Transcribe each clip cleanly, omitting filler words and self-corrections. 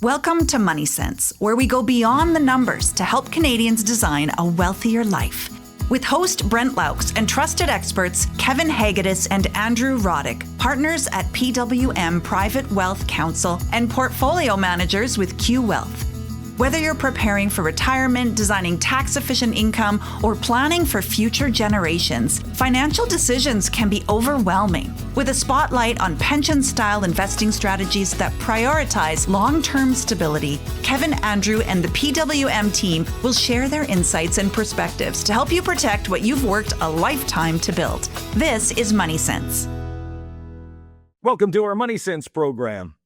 Welcome to Money Sense, where we go beyond the numbers to help Canadians design a wealthier life. With host Brent Laux and trusted experts Kevin Hegedus and Andrew Rodych, partners at PWM Private Wealth Counsel and portfolio managers with Q Wealth. Whether you're preparing for retirement, designing tax-efficient income, or planning for future generations, financial decisions can be overwhelming. With a spotlight on pension-style investing strategies that prioritize long-term stability, Kevin, Andrew, and the PWM team will share their insights and perspectives to help you protect what you've worked a lifetime to build. This is Money Sense. Welcome to our Money Sense program.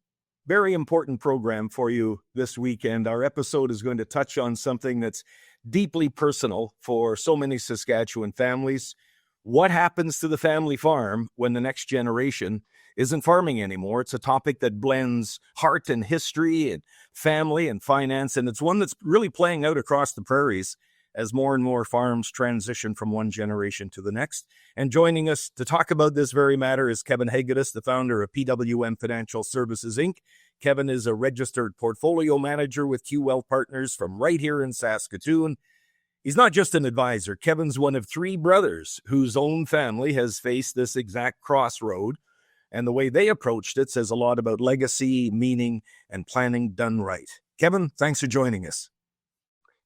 Very important program for you this weekend. Our episode is going to touch on something that's deeply personal for so many Saskatchewan families. What happens to the family farm when the next generation isn't farming anymore? It's a topic that blends heart and history and family and finance, and it's one that's really playing out across the prairies as more and more farms transition from one generation to the next. And joining us to talk about this very matter is Kevin Hegedus, the founder of PWM Financial Services, Inc. Kevin is a registered portfolio manager with Q Wealth Partners from right here in Saskatoon. He's not just an advisor. Kevin's one of three brothers whose own family has faced this exact crossroad. And the way they approached it says a lot about legacy, meaning, and planning done right. Kevin, thanks for joining us.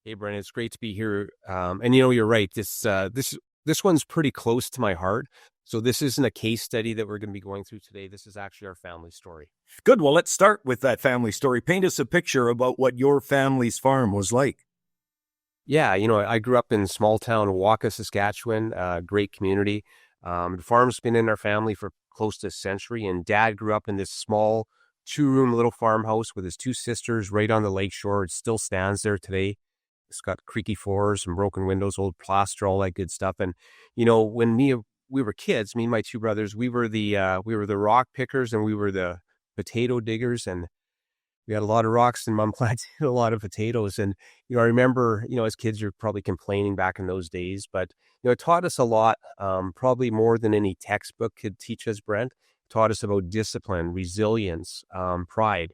Hey, Brent, it's great to be here. And you're right. This one's pretty close to my heart. So this isn't a case study that we're going to be going through today. This is actually our family story. Good. Well, let's start with that family story. Paint us a picture about what your family's farm was like. Yeah, I grew up in small town Waka, Saskatchewan, great community. The farm's been in our family for close to a century, and Dad grew up in this small 2-room little farmhouse with his two sisters right on the lakeshore. It still stands there today. It's got creaky floors and broken windows, old plaster, all that good stuff. And, when we were kids, me and my two brothers, we were the rock pickers and we were the potato diggers. And we had a lot of rocks and Mom planted a lot of potatoes. And, I remember, as kids, you're probably complaining back in those days, but, it taught us a lot, probably more than any textbook could teach us, Brent. It taught us about discipline, resilience, pride.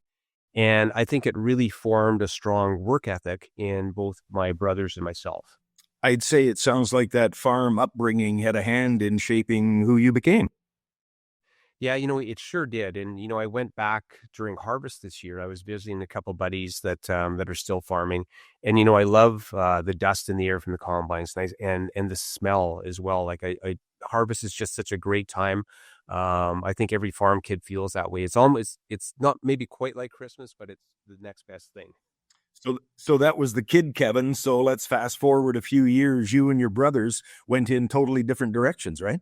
And I think it really formed a strong work ethic in both my brothers and myself. I'd say it sounds like that farm upbringing had a hand in shaping who you became. Yeah, it sure did. And, I went back during harvest this year. I was visiting a couple buddies that are still farming. And, I love the dust in the air from the combines and the smell as well. Like harvest is just such a great time. I think every farm kid feels that way. It's not maybe quite like Christmas, but it's the next best thing. So that was the kid, Kevin. So let's fast forward a few years. You and your brothers went in totally different directions, right?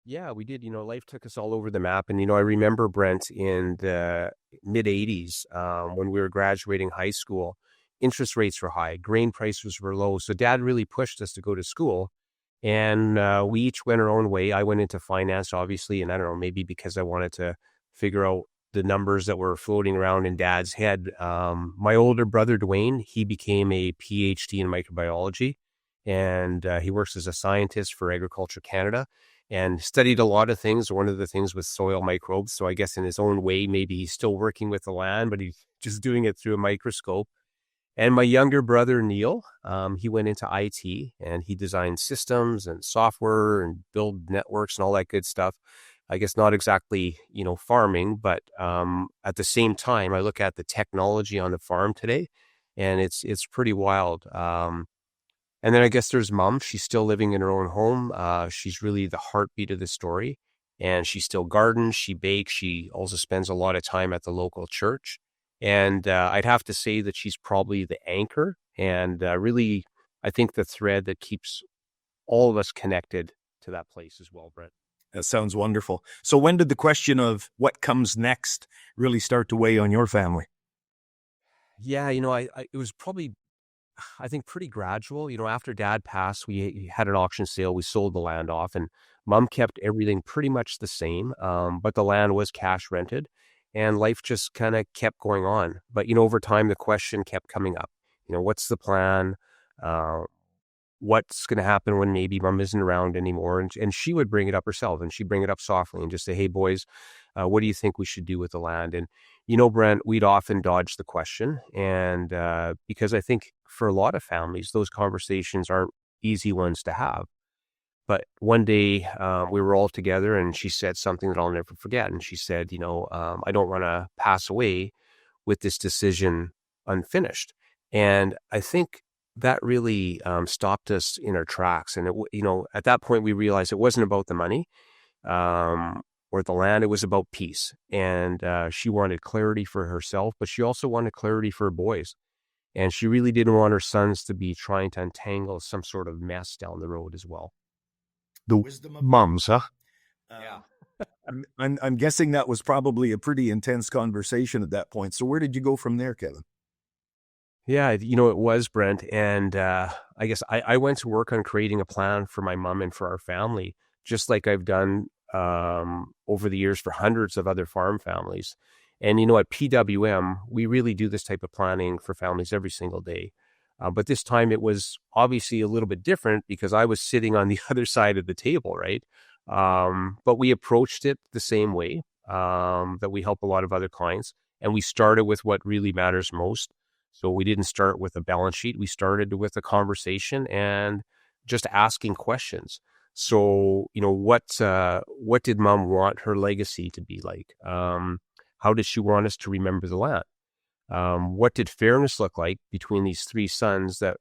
Yeah, we did. Life took us all over the map. And, I remember, Brent, in the mid-'80s, when we were graduating high school, interest rates were high, grain prices were low. So Dad really pushed us to go to school. And we each went our own way. I went into finance, obviously, and I don't know, maybe because I wanted to figure out the numbers that were floating around in Dad's head. My older brother, Dwayne, he became a PhD in microbiology, and he works as a scientist for Agriculture Canada and studied a lot of things. One of the things was soil microbes. So I guess in his own way, maybe he's still working with the land, but he's just doing it through a microscope. And my younger brother, Neil, he went into IT and he designed systems and software and build networks and all that good stuff. I guess not exactly, farming, but at the same time, I look at the technology on the farm today and it's pretty wild. And then I guess there's Mom. She's still living in her own home. She's really the heartbeat of the story, and she still gardens, she bakes, she also spends a lot of time at the local church. And I'd have to say that she's probably the anchor and really, I think, the thread that keeps all of us connected to that place as well, Brent. That sounds wonderful. So when did the question of what comes next really start to weigh on your family? Yeah, it was probably, I think, pretty gradual. After Dad passed, we had an auction sale. We sold the land off, and Mom kept everything pretty much the same, but the land was cash rented. And life just kind of kept going on. But, over time, the question kept coming up. What's the plan? What's going to happen when maybe Mom isn't around anymore? And she would bring it up herself, and she'd bring it up softly and just say, hey, boys, What do you think we should do with the land? And, Brent, we'd often dodge the question. And because I think for a lot of families, those conversations aren't easy ones to have. But one day we were all together and she said something that I'll never forget. And she said, I don't want to pass away with this decision unfinished. And I think that really stopped us in our tracks. And, at that point, we realized it wasn't about the money or the land. It was about peace. And she wanted clarity for herself, but she also wanted clarity for her boys. And she really didn't want her sons to be trying to untangle some sort of mess down the road as well. The wisdom of moms, huh? Yeah. I'm guessing that was probably a pretty intense conversation at that point. So where did you go from there, Kevin? Yeah, it was, Brent. And I guess I went to work on creating a plan for my mom and for our family, just like I've done over the years for hundreds of other farm families. And, at PWM, we really do this type of planning for families every single day. But this time it was obviously a little bit different because I was sitting on the other side of the table, right? But we approached it the same way that we help a lot of other clients. And we started with what really matters most. So we didn't start with a balance sheet. We started with a conversation and just asking questions. So, what did Mom want her legacy to be like? How did she want us to remember the land? What did fairness look like between these three sons that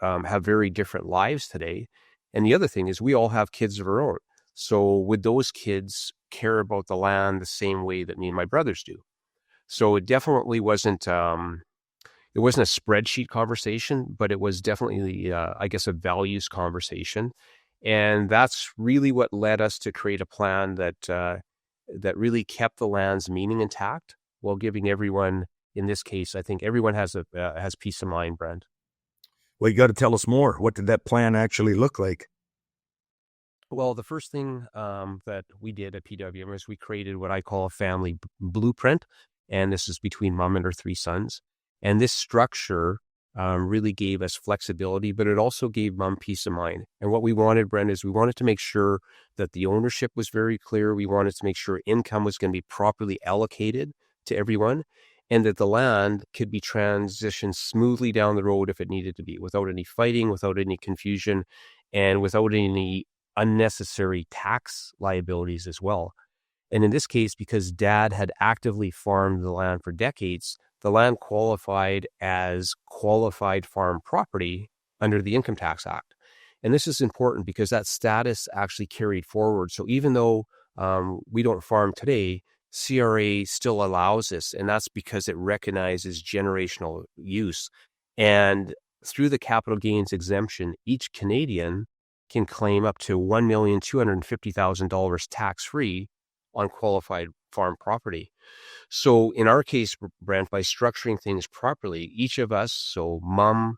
have very different lives today? And the other thing is we all have kids of our own. So would those kids care about the land the same way that me and my brothers do? So it definitely wasn't a spreadsheet conversation, but it was definitely, I guess, a values conversation. And that's really what led us to create a plan that really kept the land's meaning intact while giving everyone, in this case, I think everyone has peace of mind, Brent. Well, you got to tell us more. What did that plan actually look like? Well, the first thing that we did at PWM is we created what I call a family blueprint. And this is between Mom and her three sons. And this structure really gave us flexibility, but it also gave Mom peace of mind. And what we wanted, Brent, is we wanted to make sure that the ownership was very clear. We wanted to make sure income was going to be properly allocated to everyone, and that the land could be transitioned smoothly down the road if it needed to be, without any fighting, without any confusion, and without any unnecessary tax liabilities as well. And in this case, because Dad had actively farmed the land for decades, the land qualified as qualified farm property under the Income Tax Act. And this is important because that status actually carried forward. So even though we don't farm today, CRA still allows this, and that's because it recognizes generational use. And through the capital gains exemption, each Canadian can claim up to $1,250,000 tax-free on qualified farm property. So in our case, Brent, by structuring things properly, each of us, so Mom,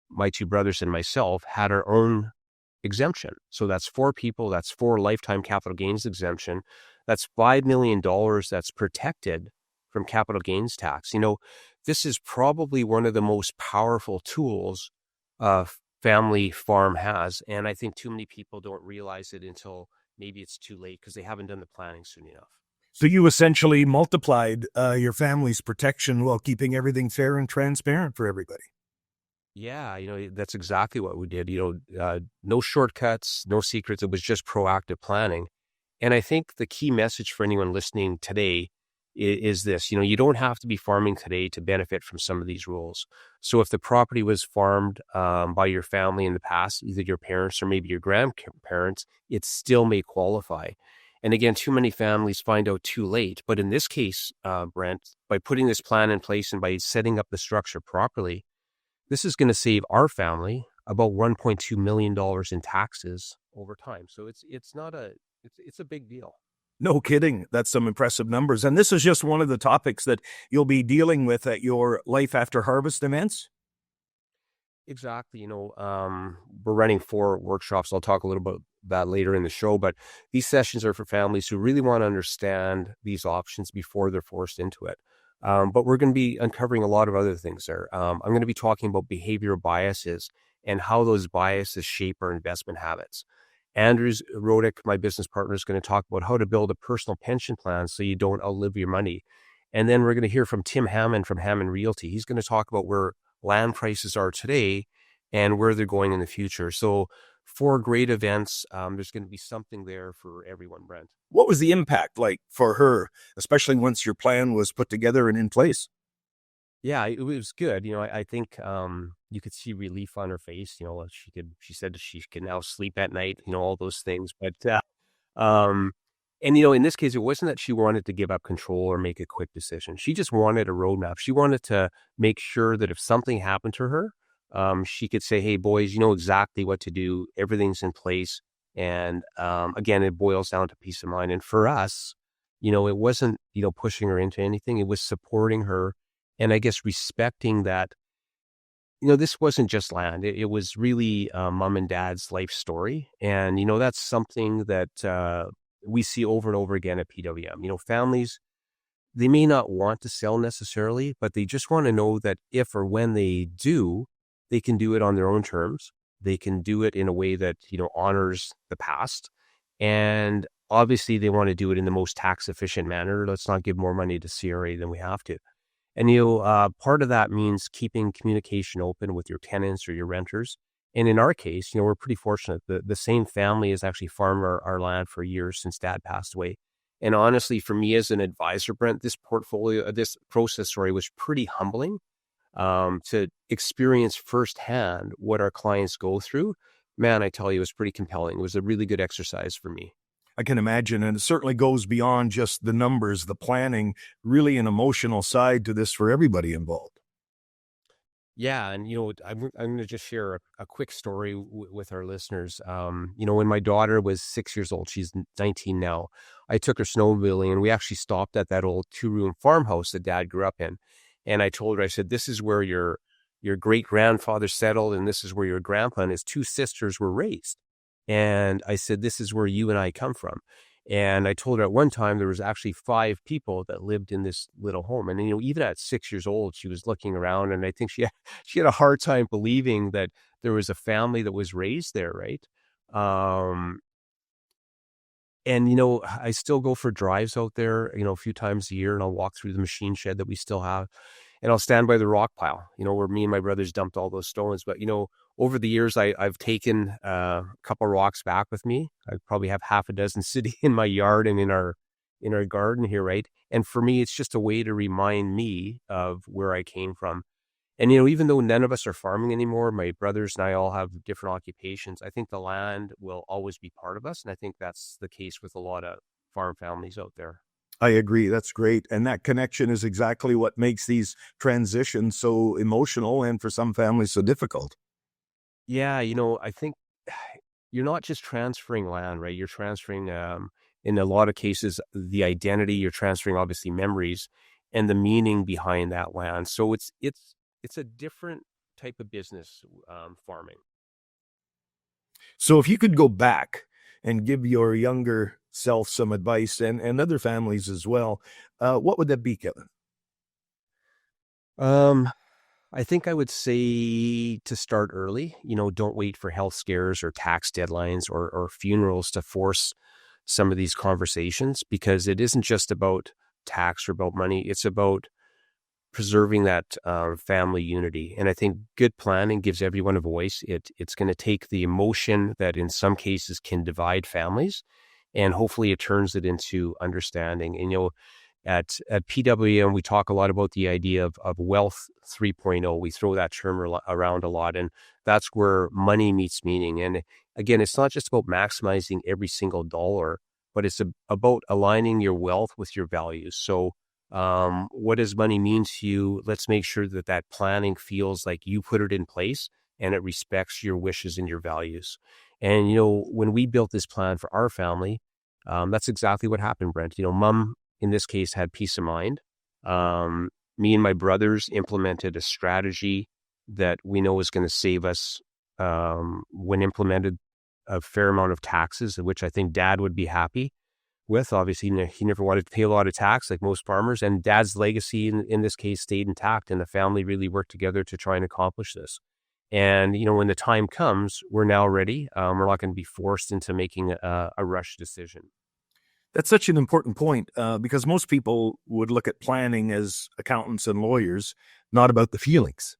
my two brothers, and myself, had our own exemption. So that's 4 people, that's 4 lifetime capital gains exemption. That's $5 million that's protected from capital gains tax. This is probably one of the most powerful tools a family farm has. And I think too many people don't realize it until maybe it's too late because they haven't done the planning soon enough. So you essentially multiplied your family's protection while keeping everything fair and transparent for everybody. Yeah, that's exactly what we did. No shortcuts, no secrets. It was just proactive planning. And I think the key message for anyone listening today is this. You don't have to be farming today to benefit from some of these rules. So if the property was farmed by your family in the past, either your parents or maybe your grandparents, it still may qualify. And again, too many families find out too late. But in this case, Brent, by putting this plan in place and by setting up the structure properly, this is going to save our family about $1.2 million in taxes over time. So it's a big deal. No kidding. That's some impressive numbers. And this is just one of the topics that you'll be dealing with at your Life After Harvest events? Exactly. We're running 4 workshops. I'll talk a little bit about that later in the show, but these sessions are for families who really want to understand these options before they're forced into it. But we're going to be uncovering a lot of other things there. I'm going to be talking about behavioral biases and how those biases shape our investment habits. Rodych, my business partner, is going to talk about how to build a personal pension plan so you don't outlive your money. And then we're going to hear from Tim Hammond from Hammond Realty. He's going to talk about where land prices are today and where they're going in the future. So 4 great events. There's going to be something there for everyone, Brent. What was the impact like for her, especially once your plan was put together and in place? Yeah, it was good. I think you could see relief on her face. She said she can now sleep at night, all those things. But, and, in this case, it wasn't that she wanted to give up control or make a quick decision. She just wanted a roadmap. She wanted to make sure that if something happened to her, she could say, hey, boys, you know exactly what to do. Everything's in place. And again, it boils down to peace of mind. And for us, it wasn't, pushing her into anything. It was supporting her. And I guess respecting that, this wasn't just land. It was really mom and dad's life story. And, that's something that we see over and over again at PWM. Families, they may not want to sell necessarily, but they just want to know that if or when they do, they can do it on their own terms. They can do it in a way that, honors the past. And obviously, they want to do it in the most tax efficient manner. Let's not give more money to CRA than we have to. And, part of that means keeping communication open with your tenants or your renters. And in our case, we're pretty fortunate. The same family has actually farmed our land for years since Dad passed away. And honestly, for me as an advisor, Brent, this process, was pretty humbling to experience firsthand what our clients go through. Man, I tell you, it was pretty compelling. It was a really good exercise for me. I can imagine, and it certainly goes beyond just the numbers, the planning, really an emotional side to this for everybody involved. Yeah, and I'm going to just share a quick story with our listeners. When my daughter was 6 years old, she's 19 now, I took her snowmobiling, and we actually stopped at that old 2-room farmhouse that Dad grew up in. And I told her, I said, this is where your great-grandfather settled, and this is where your grandpa and his 2 sisters were raised. And I said, this is where you and I come from. And I told her at one time there was actually 5 people that lived in this little home. And, even at 6 years old, she was looking around, and I think she had a hard time believing that there was a family that was raised there, right? And, I still go for drives out there, a few times a year, and I'll walk through the machine shed that we still have. And I'll stand by the rock pile, where me and my brothers dumped all those stones. But, over the years, I've taken a couple rocks back with me. I probably have half a dozen sitting in my yard and in our garden here, right? And for me, it's just a way to remind me of where I came from. And, even though none of us are farming anymore, my brothers and I all have different occupations, I think the land will always be part of us. And I think that's the case with a lot of farm families out there. I agree. That's great. And that connection is exactly what makes these transitions so emotional and for some families so difficult. Yeah, I think you're not just transferring land, right? You're transferring, in a lot of cases, the identity. You're transferring, obviously, memories and the meaning behind that land. So it's a different type of business, farming. So if you could go back and give your younger self some advice and other families as well, what would that be, Kevin? I think I would say to start early. Don't wait for health scares or tax deadlines or funerals to force some of these conversations, because it isn't just about tax or about money. It's about preserving that family unity. And I think good planning gives everyone a voice. It's going to take the emotion that in some cases can divide families, and hopefully it turns it into understanding. And, at PWM, we talk a lot about the idea of wealth 3.0. We throw that term around a lot, and that's where money meets meaning. And again, it's not just about maximizing every single dollar, but it's about aligning your wealth with your values. So what does money mean to you? Let's make sure that planning feels like you put it in place and it respects your wishes and your values. And, when we built this plan for our family, that's exactly what happened, Brent. Mom, in this case, had peace of mind. Me and my brothers implemented a strategy that we know is going to save us, when implemented, a fair amount of taxes, which I think Dad would be happy with. Obviously, he never wanted to pay a lot of tax like most farmers, and Dad's legacy in this case stayed intact, and the family really worked together to try and accomplish this. And, when the time comes, we're now ready. We're not going to be forced into making a rush decision. That's such an important point because most people would look at planning as accountants and lawyers, not about the feelings.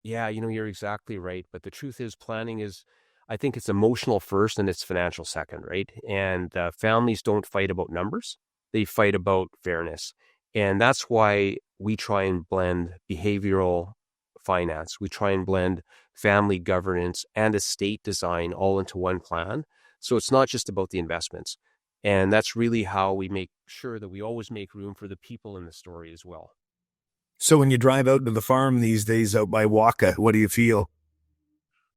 Yeah, you're exactly right. But the truth is planning is, I think it's emotional first and it's financial second, right? And families don't fight about numbers. They fight about fairness. And that's why we try and blend behavioral finance. We try and blend family governance and estate design all into one plan. So it's not just about the investments. And that's really how we make sure that we always make room for the people in the story as well. So when you drive out to the farm these days out by Waka, what do you feel?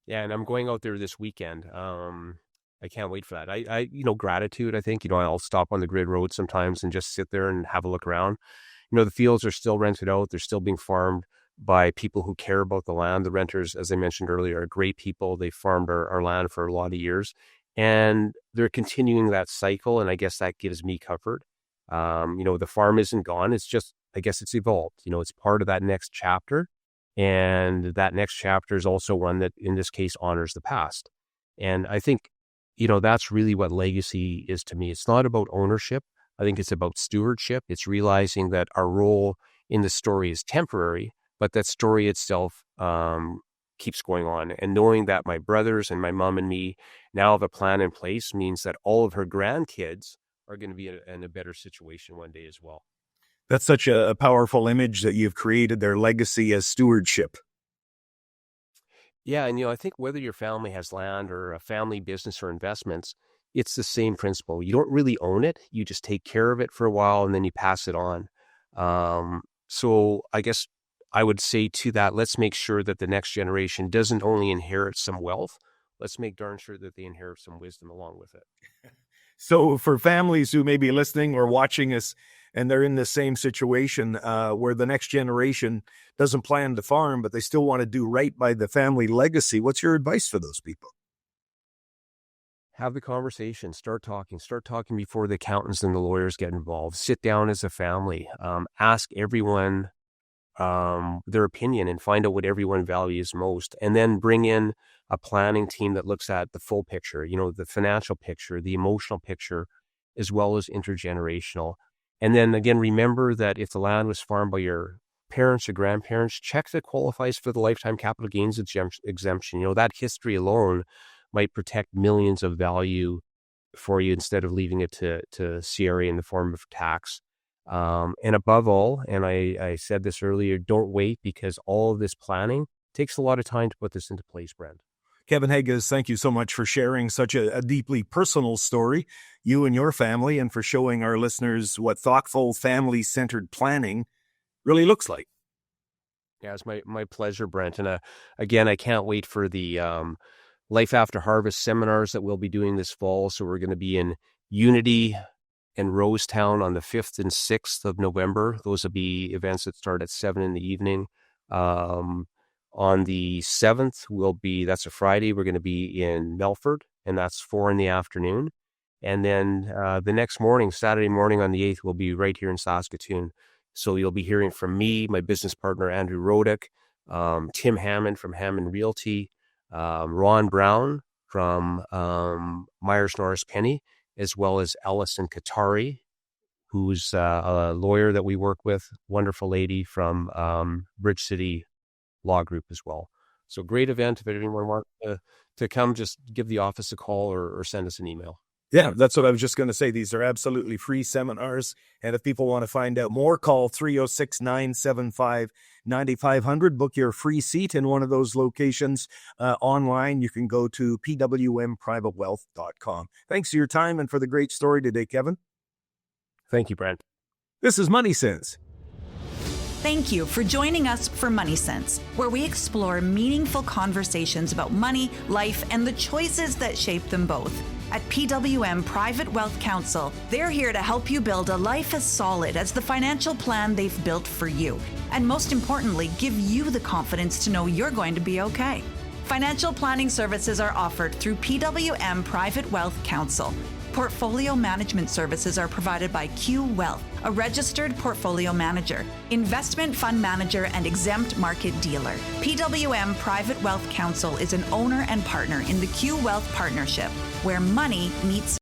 Yeah, and I'm going out there this weekend. I can't wait for that. I gratitude, I think. I'll stop on the grid road sometimes and just sit there and have a look around. The fields are still rented out. They're still being farmed by people who care about the land. The renters, as I mentioned earlier, are great people. They farmed our land for a lot of years. And they're continuing that cycle, and I guess that gives me comfort. The farm isn't gone. It's just, I guess it's evolved. It's part of that next chapter. And that next chapter is also one that, in this case, honors the past. And I think, that's really what legacy is to me. It's not about ownership. I think it's about stewardship. It's realizing that our role in the story is temporary, but that story itself keeps going on. And knowing that my brothers and my mom and me now have a plan in place means that all of her grandkids are going to be in a better situation one day as well. That's such a powerful image that you've created, their legacy as stewardship. Yeah, and I think whether your family has land or a family business or investments, it's the same principle. You don't really own it. You just take care of it for a while and then you pass it on. So I guess I would say to that, let's make sure that the next generation doesn't only inherit some wealth. Let's make darn sure that they inherit some wisdom along with it. So for families who may be listening or watching us and they're in the same situation where the next generation doesn't plan to farm, but they still want to do right by the family legacy, what's your advice for those people? Have the conversation, start talking before the accountants and the lawyers get involved. Sit down as a family, ask everyone their opinion and find out what everyone values most, and then bring in a planning team that looks at the full picture, the financial picture, the emotional picture, as well as intergenerational. And then again, remember that if the land was farmed by your parents or grandparents, check that qualifies for the lifetime capital gains exemption. That history alone might protect millions of value for you instead of leaving it to CRA in the form of tax. And above all, and I said this earlier, don't wait, because all of this planning takes a lot of time to put this into place, Brent. Kevin Hegedus, thank you so much for sharing such a deeply personal story, you and your family, and for showing our listeners what thoughtful, family-centered planning really looks like. Yeah, it's my pleasure, Brent. And again, I can't wait for the Life After Harvest seminars that we'll be doing this fall. So we're going to be in Unity and Rosetown on the 5th and 6th of November. Those will be events that start at 7 in the evening. On the 7th, that's a Friday, we're going to be in Melfort, and that's 4 in the afternoon. And then the next morning, Saturday morning on the 8th, we'll be right here in Saskatoon. So you'll be hearing from me, my business partner, Andrew Rodych, Tim Hammond from Hammond Realty, Ron Brown from Myers Norris Penny, as well as Allison Katari, who's a lawyer that we work with, wonderful lady from Bridge City Law Group as well. So great event. If anyone wants to come, just give the office a call or send us an email. Yeah, that's what I was just going to say. These are absolutely free seminars. And if people want to find out more, call 306-975-9500. Book your free seat in one of those locations online. You can go to pwmprivatewealth.com. Thanks for your time and for the great story today, Kevin. Thank you, Brent. This is Money Sense. Thank you for joining us for Money Sense, where we explore meaningful conversations about money, life, and the choices that shape them both. At PWM Private Wealth Counsel, they're here to help you build a life as solid as the financial plan they've built for you. And most importantly, give you the confidence to know you're going to be okay. Financial planning services are offered through PWM Private Wealth Counsel. Portfolio management services are provided by Q Wealth, a registered portfolio manager, investment fund manager, and exempt market dealer. PWM Private Wealth Counsel is an owner and partner in the Q Wealth Partnership, where money meets